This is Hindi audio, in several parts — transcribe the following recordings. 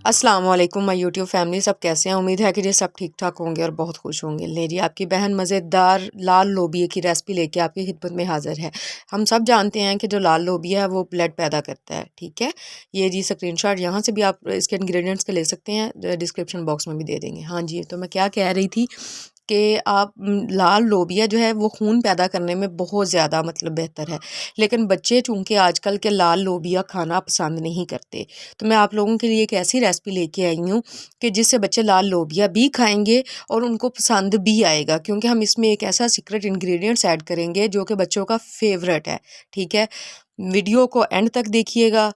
अस्सलाम वालेकुम माय यूट्यूब फैमिली। सब कैसे हैं? उम्मीद है कि ये सब ठीक ठाक होंगे और बहुत खुश होंगे। ले जी, आपकी बहन मज़ेदार लाल लोबिया की रेसिपी लेके आपकी खिदमत में हाज़िर है। हम सब जानते हैं कि जो लाल लोबिया है वो ब्लड पैदा करता है, ठीक है। ये जी स्क्रीनशॉट यहाँ से भी आप इसके इंग्रेडिएंट्स के ले सकते हैं, डिस्क्रिप्शन बॉक्स में भी दे देंगे। हाँ जी, तो मैं क्या कह रही थी कि आप लाल लोबिया जो है वो खून पैदा करने में बहुत ज़्यादा मतलब बेहतर है, लेकिन बच्चे चूँकि आजकल के लाल लोबिया खाना पसंद नहीं करते, तो मैं आप लोगों के लिए एक ऐसी रेसिपी लेके आई हूँ कि जिससे बच्चे लाल लोबिया भी खाएंगे और उनको पसंद भी आएगा, क्योंकि हम इसमें एक ऐसा सीक्रेट इंग्रेडिएंट्स ऐड करेंगे जो कि बच्चों का फेवरेट है, ठीक है। वीडियो को एंड तक देखिएगा।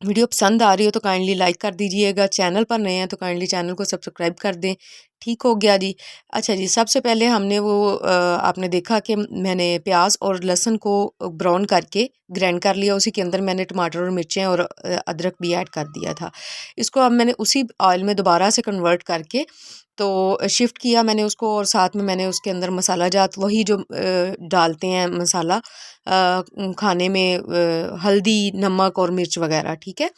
वीडियो पसंद आ रही हो तो काइंडली लाइक कर दीजिएगा। चैनल पर नए हैं तो काइंडली चैनल को सब्सक्राइब कर दें। ठीक हो गया जी। अच्छा जी, सबसे पहले हमने वो आपने देखा कि मैंने प्याज और लहसुन को ब्राउन करके ग्राइंड कर लिया। उसी के अंदर मैंने टमाटर और मिर्चें और अदरक भी ऐड कर दिया था। इसको अब मैंने उसी ऑयल में दोबारा से कन्वर्ट करके तो शिफ्ट किया मैंने उसको, और साथ में मैंने उसके अंदर मसाला जात वही जो डालते हैं मसाला खाने में, हल्दी, नमक और मिर्च वगैरह, ठीक है,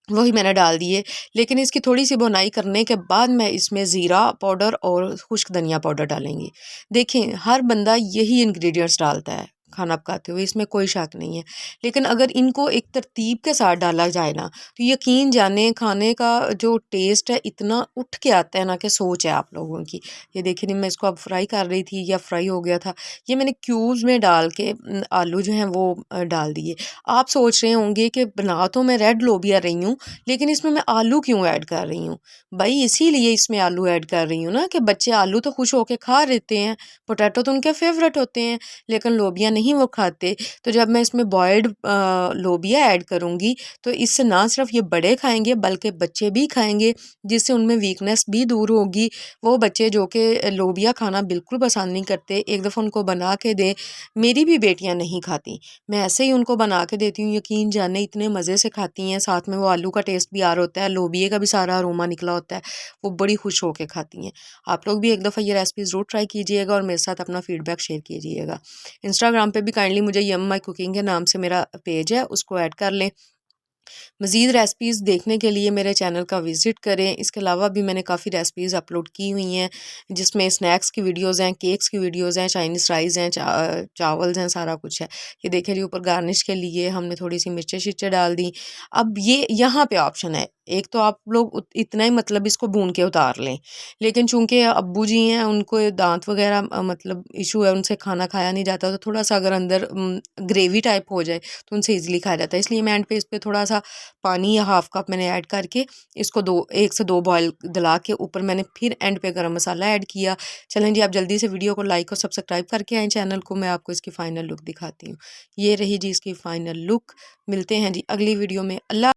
वही मैंने डाल दिए। लेकिन इसकी थोड़ी-सी भुनाई करने के बाद मैं इसमें ज़ीरा पाउडर और खुश्क धनिया पाउडर डालेंगी। देखें, हर बंदा यही इंग्रीडिएंट्स डालता है खाना पकाते हुए, इसमें कोई शक नहीं है। लेकिन अगर इनको एक तरतीब के साथ डाला जाए ना, तो यकीन जाने खाने का जो टेस्ट है इतना उठ के आता है ना कि सोच है आप लोगों की। ये देखिए नहीं, मैं इसको अब फ्राई कर रही थी या फ्राई हो गया था। ये मैंने क्यूब्स में डाल के आलू जो हैं वो डाल दिए। आप सोच रहे होंगे कि बना तो मैं रेड लोबिया रही हूँ, लेकिन इसमें मैं आलू क्यों ऐड कर रही हूँ? भई इसीलिए इसमें आलू ऐड कर रही हूँ ना कि बच्चे आलू तो खुश होके खा लेते हैं, पोटैटो तो उनके फेवरेट होते हैं, लेकिन लोबिया नहीं वो खाते। तो जब मैं इसमें बॉइल्ड लोबिया ऐड करूँगी, तो इससे ना सिर्फ ये बड़े खाएँगे बल्कि बच्चे भी खाएँगे, जिससे उनमें वीकनेस भी दूर होगी। वो बच्चे जो कि लोबिया खाना बिल्कुल पसंद नहीं करते, एक दफ़ा उनको बना के दें। मेरी भी बेटियाँ नहीं खाती, मैं ऐसे ही उनको बना के देती हूँ, यकीन जाने इतने मज़े से खाती हैं। साथ में वो आलू का टेस्ट भी आ रहा होता है, लोबिये का भी सारा अरोमा निकला होता है, वो बड़ी खुश होके खाती हैं। आप लोग भी एक दफ़ा ये रेसिपी ज़रूर ट्राई कीजिएगा और मेरे साथ अपना फीडबैक शेयर कीजिएगा। इंस्टाग्राम पे भी काइंडली मुझे यम माई कुकिंग के नाम से मेरा पेज है, उसको ऐड कर लें। मज़ीद रेसिपीज़ देखने के लिए मेरे चैनल का विज़िट करें। इसके अलावा भी मैंने काफ़ी रेसिपीज़ अपलोड की हुई हैं, जिसमें स्नैक्स की वीडियोज़ हैं, केक्स की वीडियोज़ हैं, चाइनीज़ राइस हैं, चावल्स हैं, सारा कुछ है। ये देखिए जी, ऊपर गार्निश के लिए हमने थोड़ी-सी मिर्चें-शिर्चें डाल दी। अब ये यहाँ पे ऑप्शन है, एक तो आप लोग इतना ही मतलब इसको भून के उतार लें, लेकिन चूँकि अब्बू जी हैं, उनको दाँत वग़ैरह मतलब इशू है, उनसे खाना खाया नहीं जाता, तो थोड़ा-सा अगर अंदर ग्रेवी टाइप हो जाए तो उनसे ईज़िली खाया जाता है। इसलिए मैं एंड पे इस पे थोड़ा-सा पानी या हाफ़ कप मैंने ऐड करके इसको 1 से 2 बॉयल दिला के ऊपर मैंने फिर एंड पे गरम मसाला ऐड किया। चलें जी, आप जल्दी से वीडियो को लाइक और सब्सक्राइब करके आएँ चैनल को, मैं आपको इसकी फ़ाइनल लुक दिखाती हूँ। ये रही जी इसकी फ़ाइनल लुक। मिलते हैं जी अगली वीडियो में। अल्लाह